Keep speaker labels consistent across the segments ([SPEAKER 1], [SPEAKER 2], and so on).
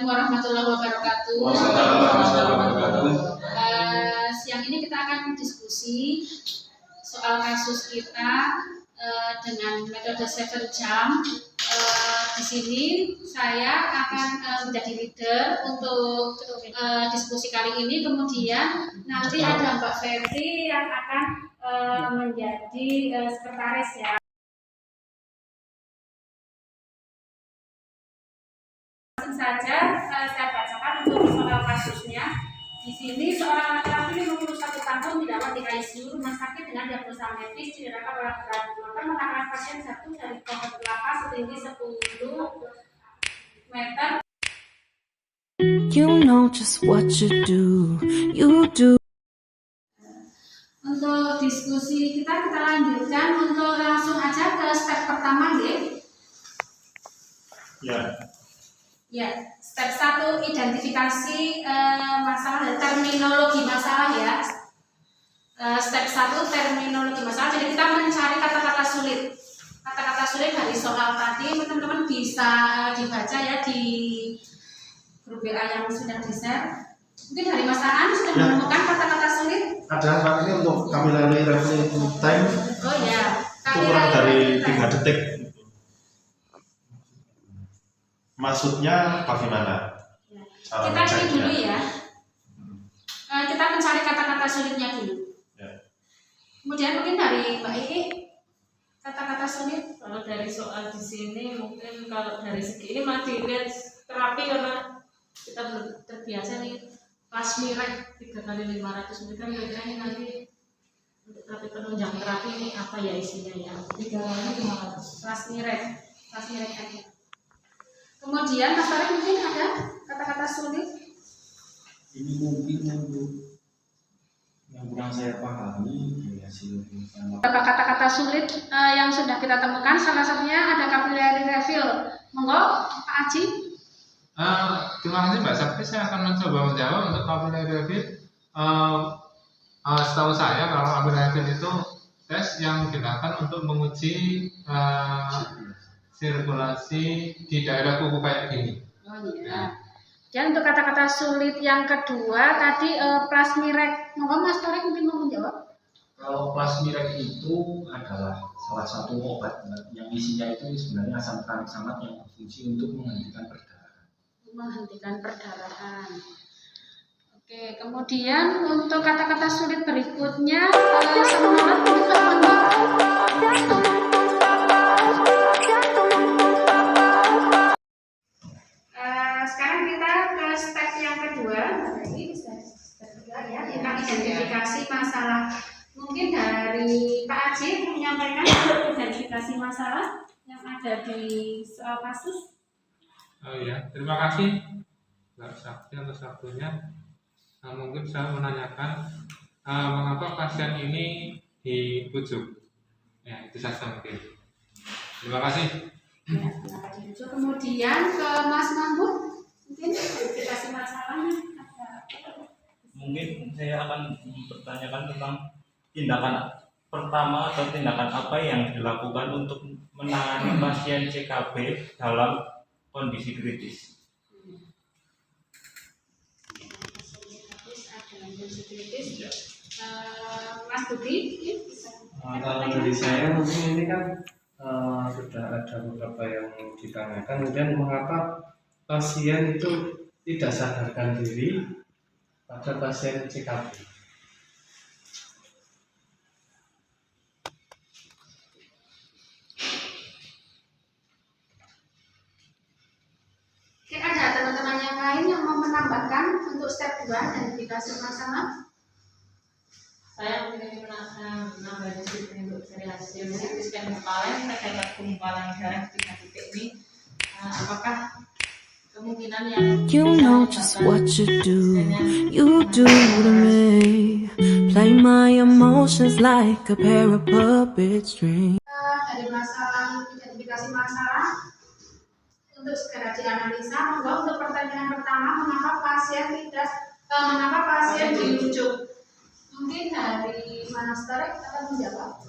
[SPEAKER 1] Assalamualaikum warahmatullahi wabarakatuh. Siang ini kita akan diskusi soal kasus kita dengan metode 7 jam. Di sini saya akan menjadi leader untuk diskusi kali ini. Kemudian nanti ada Mbak Ferry yang akan menjadi sekretaris ya. Langsung saja saya bacakan untuk soal kasusnya. Di sini seorang laki-laki 51 tahun dirawat di ICU rumah sakit dengan diagnosa medis cedera kepala berat. Maka menangani pasien jatuh dari pohon kelapa setinggi 10 meter.
[SPEAKER 2] You know just what you do.
[SPEAKER 1] Untuk diskusi kita lanjutkan untuk langsung aja ke step pertama ya. Ya, step 1 identifikasi masalah dan terminologi masalah ya. Step 1 terminologi masalah. Jadi kita mencari kata-kata sulit. Kata-kata sulit dari soal tadi teman-teman bisa dibaca ya di grup WA yang sudah di-share. Mungkin dari Mas Aan sudah menemukan kata-kata sulit?
[SPEAKER 3] Ada Pak, ini untuk capillary reflex time.
[SPEAKER 1] Oh ya,
[SPEAKER 3] kurang dari 3 detik. Maksudnya bagaimana?
[SPEAKER 1] Ya. Kita ini dulu ya. Kita mencari kata-kata sulitnya dulu. Ya. Kemudian mungkin dari Mbak Iki kata-kata sulit.
[SPEAKER 4] Kalau dari soal di sini mungkin kalau dari segi ini masih terapi karena kita belum terbiasa nih plasmirek 3 kali 500 mg kira-kira ini nanti untuk terapi penunjang terapi ini apa ya isinya ya? 3 kali 500 plasmirek aja.
[SPEAKER 1] Kemudian Mas Farid mungkin ada kata-kata sulit?
[SPEAKER 5] Ini mungkin yang kurang saya pahami dari hasil penelitian.
[SPEAKER 1] Beberapa kata-kata sulit yang sudah kita temukan, salah satunya ada capillary refill. Monggo Pak Aji.
[SPEAKER 6] Terima kasih Mbak Sakti, saya akan mencoba menjawab untuk capillary refill. Setahu saya kalau capillary refill itu tes yang dilakukan untuk menguji sirkulasi di daerah kuku kayak gini.
[SPEAKER 1] Oh iya. Dan untuk kata-kata sulit yang kedua tadi plasmirek. Monggo Mas Torik mungkin mau menjawab.
[SPEAKER 5] Kalau plasmirek itu adalah salah satu obat yang isinya itu sebenarnya asam traneksamat yang berfungsi untuk menghentikan perdarahan.
[SPEAKER 1] Oke, kemudian untuk kata-kata sulit berikutnya sekarang kita ke step yang kedua. Ini step kedua ya, tentang identifikasi masalah. Mungkin dari Pak Aji menyampaikan identifikasi masalah yang ada di soal kasus.
[SPEAKER 6] Oh ya, terima kasih Mbak Sakti atas waktunya. Mungkin saya menanyakan mengapa pasien ini dibujuk. Ya, itu saja mungkin. Terima kasih.
[SPEAKER 1] Ya, kemudian ke Mas Mahmud, mungkin identifikasi masalahnya.
[SPEAKER 7] Mungkin saya akan bertanyakan tentang tindakan pertama atau tindakan apa yang dilakukan untuk menangani pasien CKB dalam kondisi kritis.
[SPEAKER 1] Mas Budi,
[SPEAKER 8] kalau dari saya mungkin ini kan sudah ada beberapa yang ditanyakan, kemudian mengapa pasien itu tidak sadarkan diri pada pasien CKB.
[SPEAKER 1] Oke, ada teman-teman yang lain yang mau menambahkan untuk step 2 identifikasi masalah?
[SPEAKER 4] Saya mungkin menambah sedikit untuk dari hasil scan kepala terdapat gumpalan darah di 3 titik ini. Apakah kemungkinan yang
[SPEAKER 2] You know just what you do to me. Play my emotions like a pair of puppet strings.
[SPEAKER 1] Dari masalah identifikasi masalah untuk segera dianalisa. Monggo untuk pertanyaan pertama, mengapa pasien dirujuk? Mungkin dari Mas Tarik akan menjawab.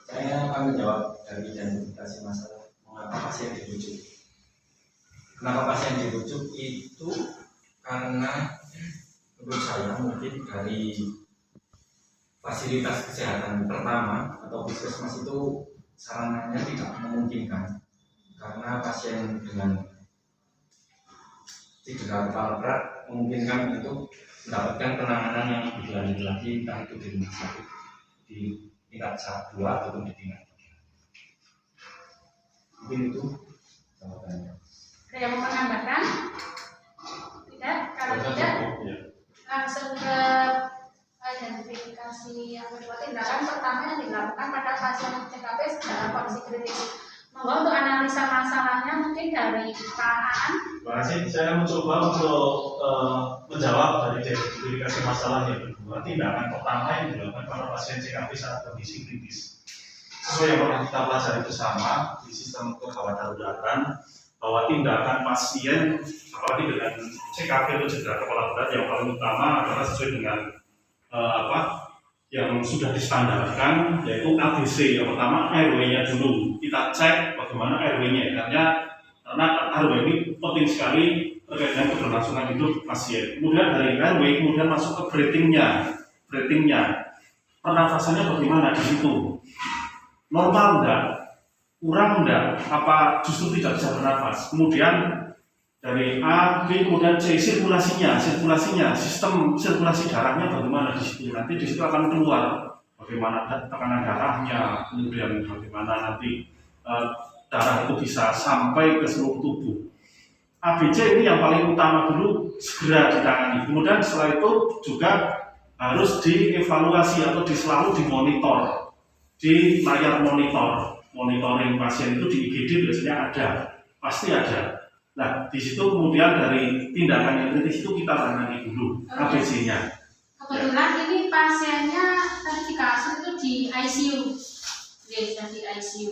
[SPEAKER 5] Saya akan menjawab dari identifikasi masalah mengapa pasien dirujuk. Kenapa pasien dirujuk itu karena menurut saya mungkin dari fasilitas kesehatan pertama atau puskesmas itu sarananya tidak memungkinkan karena pasien dengan cedera kepala berat memungkinkan untuk mendapatkan penanganan yang lebih lanjut lagi, entah itu di rumah sakit di tingkat 2 ataupun di tingkat 3. Mungkin itu jawabannya.
[SPEAKER 1] Ada yang mau menambahkan? Tidak? Kalau tidak, langsung ke identifikasi yang kedua. Tindakan pertama yang dilakukan pada pasien CKP dalam kondisi kritis. Monggo untuk analisa masalahnya mungkin dari Pak Aan.
[SPEAKER 3] Terima kasih. Saya mencoba untuk menjawab dari identifikasi masalah yang kedua. Tindakan pertama yang dilakukan pada pasien CKP saat kondisi kritis. Sesuai yang pernah kita pelajari bersama di sistem kegawat daruratan, bahwa tindakan pasien apalagi dengan CKP atau cedera kepala berat yang paling utama adalah sesuai dengan yang sudah distandarkan, yaitu ABC. Yang pertama airway-nya dulu, kita cek bagaimana airway-nya, karena airway ini penting sekali terkait dengan keberlangsungan hidup pasien. Kemudian dari airway kemudian masuk ke breathing-nya, pernafasannya bagaimana di situ, normal enggak, kurang enggak, apa justru tidak bisa bernafas. Kemudian dari A, B, kemudian C, sirkulasinya, sistem sirkulasi darahnya bagaimana di situ. Nanti di situ akan keluar bagaimana tekanan darahnya, kemudian bagaimana nanti darah itu bisa sampai ke seluruh tubuh. ABC ini yang paling utama dulu, segera ditangani. Kemudian setelah itu juga harus dievaluasi atau selalu dimonitor di layar monitoring pasien itu di IGD biasanya ada, pasti ada. Nah, di situ kemudian dari tindakan yang kritis itu kita tangani dulu ABC-nya.
[SPEAKER 1] Kebetulan ini pasiennya tadi di kasus itu di ICU. Yes, di ICU.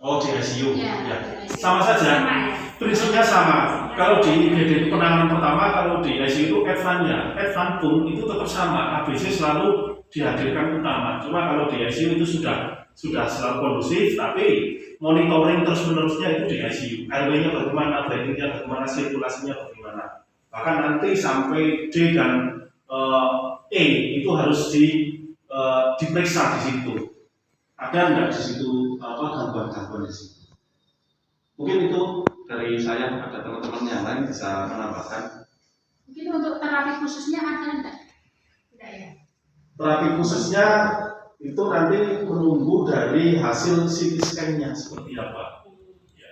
[SPEAKER 3] Oh, di ICU.
[SPEAKER 1] Ya,
[SPEAKER 3] ya.
[SPEAKER 1] di ICU.
[SPEAKER 3] Sama saja.
[SPEAKER 1] Sama, ya?
[SPEAKER 3] Prinsipnya sama. Kalau di IGD penanganan pertama, kalau di ICU itu advance-nya, advance pun itu tetap sama. ABC selalu dihadirkan utama. Cuma kalau di ICU itu sudah selalu kondusif, tapi monitoring terus-menerusnya itu di ICU. Airway-nya bagaimana, breathing-nya bagaimana, sirkulasinya bagaimana. Bahkan nanti sampai D dan E itu harus diperiksa di situ. Ada enggak di situ gangguan-gangguan di situ. Mungkin itu dari saya, ada teman-teman yang lain bisa menambahkan.
[SPEAKER 1] Mungkin untuk terapi khususnya ada enggak? Tidak ya.
[SPEAKER 3] Terapi khususnya itu nanti menunggu dari hasil CT scan-nya seperti apa. Ya.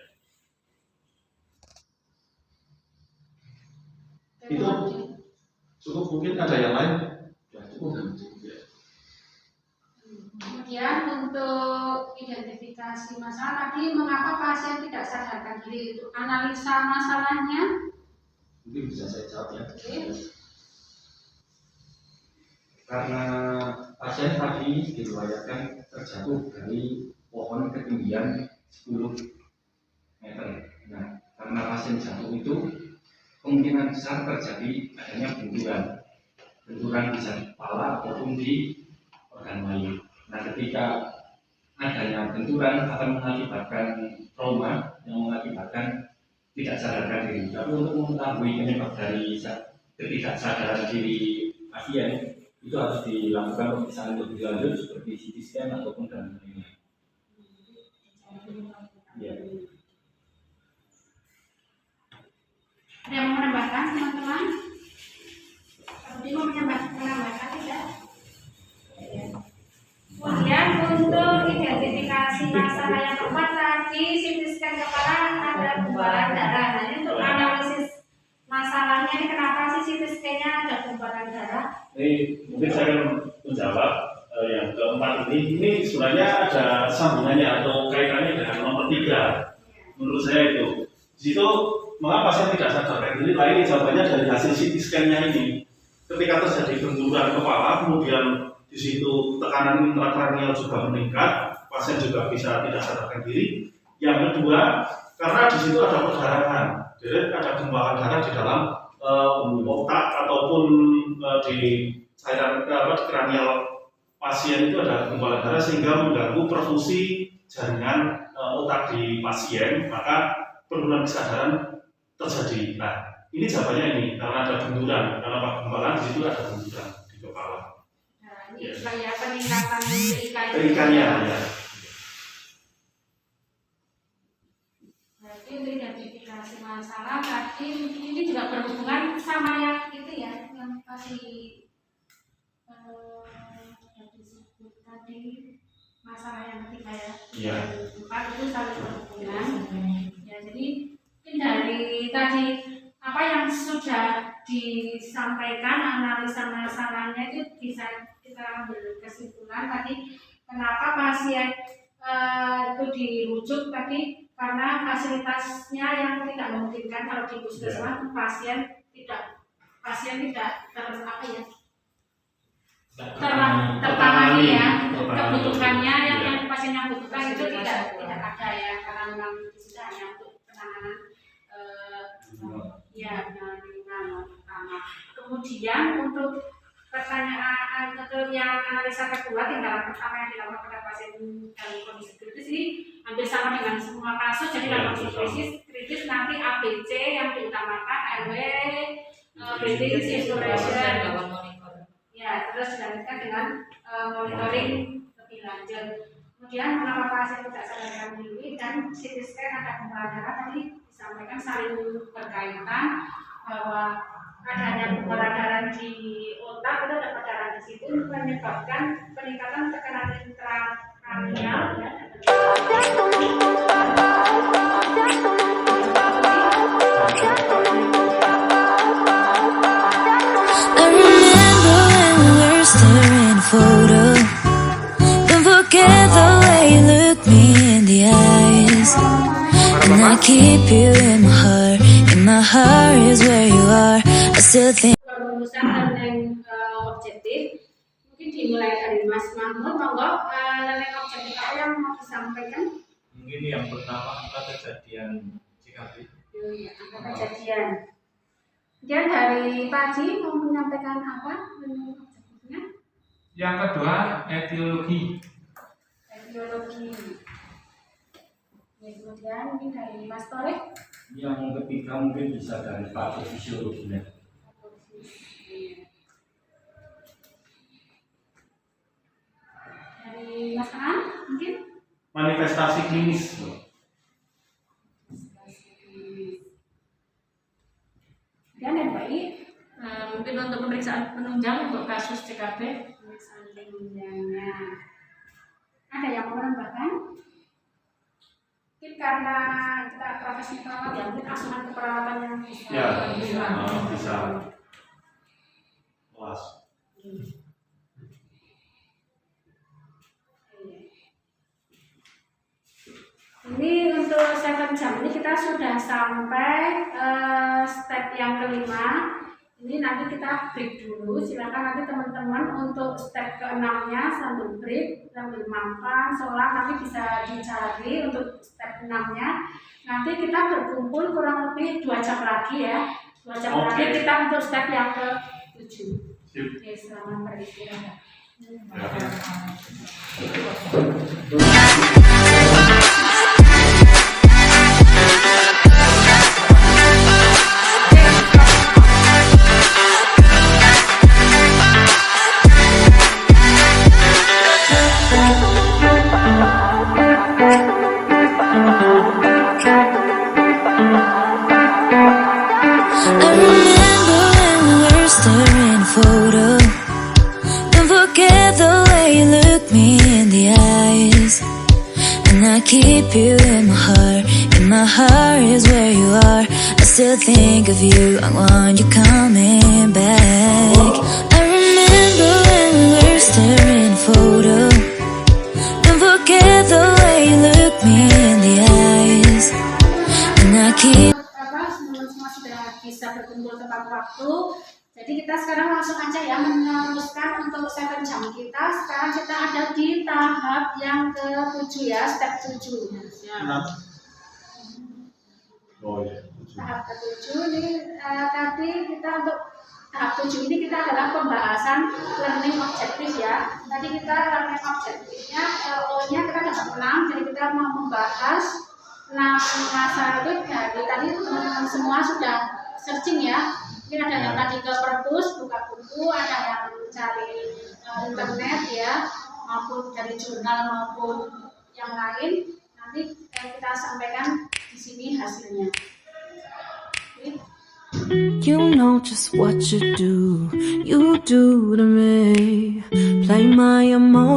[SPEAKER 3] Itu cukup, mungkin ada yang lain? Ya, cukup. Ya.
[SPEAKER 1] Kemudian untuk identifikasi masalah tadi, mengapa pasien tidak sadarkan diri, itu analisa masalahnya.
[SPEAKER 5] Mungkin bisa saya jawab ya.
[SPEAKER 1] Oke.
[SPEAKER 5] Karena pasien tadi diriwayatkan terjatuh dari pohon ketinggian 10 meter. Nah, karena pasien jatuh itu kemungkinan besar terjadi adanya benturan bisa di kepala ataupun di organ lain. Nah, ketika adanya benturan akan mengakibatkan trauma yang mengakibatkan tidak sadarkan diri. Tapi untuk mengetahui penyebab dari ketidaksadaran diri pasien itu harus dilakukan pemeriksaan lebih lanjut seperti CT scan ataupun dan lainnya. Ya.
[SPEAKER 1] Ada yang mau menambahkan teman-teman? Ada yang mau menambahkan tidak? Kemudian untuk identifikasi masalah yang keempat tadi CT scan kepala ada gumpalan darah. Nah, ini untuk analisis masalahnya ini kenapa sih CT scan-nya ada gumpalan darah?
[SPEAKER 3] Ini mungkin saya akan menjawab yang keempat ini sebenarnya ada sambungannya atau kaitannya dengan nomor 3. Menurut saya itu. Di situ mengapa pasien tidak sadarkan diri? Ini jawabannya dari hasil CT scan-nya ini. Ketika terjadi benturan kepala, kemudian di situ tekanan intrakranial juga meningkat, pasien juga bisa tidak sadarkan diri. Yang kedua, karena di situ ada perdarahan, jadi ada gumpalan darah di dalam otak ataupun di cairan kranial pasien itu ada gumpalan darah sehingga mengganggu perfusi jaringan otak di pasien, maka penurunan kesadaran terjadi. Nah, ini jawabannya ini karena ada benturan, karena penggembalaan di situ ada benturan di kepala.
[SPEAKER 1] Nah, ini supaya peningkatan
[SPEAKER 3] Keikannya ya.
[SPEAKER 1] Berarti untuk identifikasi masalah tadi ini juga berhubungan sama yang itu ya, yang tadi disebut tadi masalah yang ketiga ya.
[SPEAKER 3] Iya.
[SPEAKER 1] Empat itu saling berhubungan. Ya, jadi mungkin dari tadi apa yang sudah disampaikan analisa masalahnya itu bisa kita ambil kesimpulan tadi kenapa pasien itu dirujuk tadi karena fasilitasnya yang tidak memungkinkan. Kalau di puskesmas pasien tidak apa ya tertangani ya, kebutuhannya yang pasien yang butuhkan itu tidak ada ya, karena memang sudah hanya untuk penanganan penanganan pertama. Kemudian untuk pertanyaan untuk yang analisa kedua, tindakan pertama yang dilakukan pada pasien dalam kondisi kritis ini hampir sama dengan semua kasus. Jadi dalam kondisi kritis nanti ABC yang diutamakan, RW, breathing, circulation, ya, terus dilanjutkan dengan monitoring lebih lanjut. Kemudian kenapa pasien tidak sadarkan diri dan CT scan ada gumpalan darah tadi disampaikan saling berkaitan bahwa adanya gumpalan darah di otak itu ada perdarahan di situ menyebabkan peningkatan tekanan intrakranial ya.
[SPEAKER 2] I remember when we were staring a photo. Don't forget the way you look me in the eyes. And I keep you in my heart. In my heart is where you are. I still think.
[SPEAKER 1] Perumusan learning objektif mungkin dimulai dari Mas Mahmud. Monggo, learning objektif apa yang mau disampaikan?
[SPEAKER 7] Mungkin yang pertama angka kejadian CKB.
[SPEAKER 1] Ya, angka kejadian. Kemudian dari Pak Haji mau menyampaikan apa learning objektifnya?
[SPEAKER 6] Yang kedua, etiologi.
[SPEAKER 1] Etiologi. Ya, kemudian mungkin dari Mas Torik.
[SPEAKER 5] Yang ketiga mungkin bisa dari patofisiologinya.
[SPEAKER 1] Dari Mas An mungkin
[SPEAKER 3] Manifestasi klinis.
[SPEAKER 1] dan yang baik
[SPEAKER 4] Mungkin untuk pemeriksaan penunjang untuk kasus CKB.
[SPEAKER 1] pemeriksaan penunjangnya. Ada yang mau menambahkan? Mungkin karena kita profesi perawat ya, mungkin asuhan keperawatan yang bisa
[SPEAKER 3] Ya,
[SPEAKER 1] bisa.
[SPEAKER 3] bisa. Kelas.
[SPEAKER 1] Ini untuk 7 jam ini kita sudah sampai step yang kelima. Ini nanti kita break dulu. Silakan nanti teman-teman untuk step ke-6-nya sambil break, sambil makan, sholat nanti bisa dicari untuk step 6-nya. Nanti kita berkumpul kurang lebih 2 jam lagi ya. 2 jam lagi kita untuk step yang ke-7. Oke, selamat beristirahat.
[SPEAKER 2] I remember when we were staring a photo. Don't forget the way you look me in the eyes. And I keep you in my heart. In my heart is where you are. I still think of you. I want you coming back. I remember when we were staring a photo. Don't forget the way you look me in the eyes. And I keep.
[SPEAKER 1] Semua sudah bisa berkumpul tepat waktu. Jadi kita sekarang langsung aja ya meneruskan untuk 7 jam kita. Sekarang kita ada di tahap yang ke-7 ya, step 7.
[SPEAKER 3] Oh iya.
[SPEAKER 1] Tahap ke-7 ini tadi kita untuk tahap 7 ini kita adalah pembahasan learning objektif ya. Tadi kita learning objektifnya LO-nya kita dapat 6, jadi kita mau membahas 6 masalah itu dari semua sudah searching ya. Mungkin ada yang tadi ke perpus, buka buku, ada yang cari internet ya, maupun dari jurnal maupun yang lain. Nanti kita sampaikan di sini hasilnya. Oke.
[SPEAKER 2] You know just what you do to me. Play my emotions.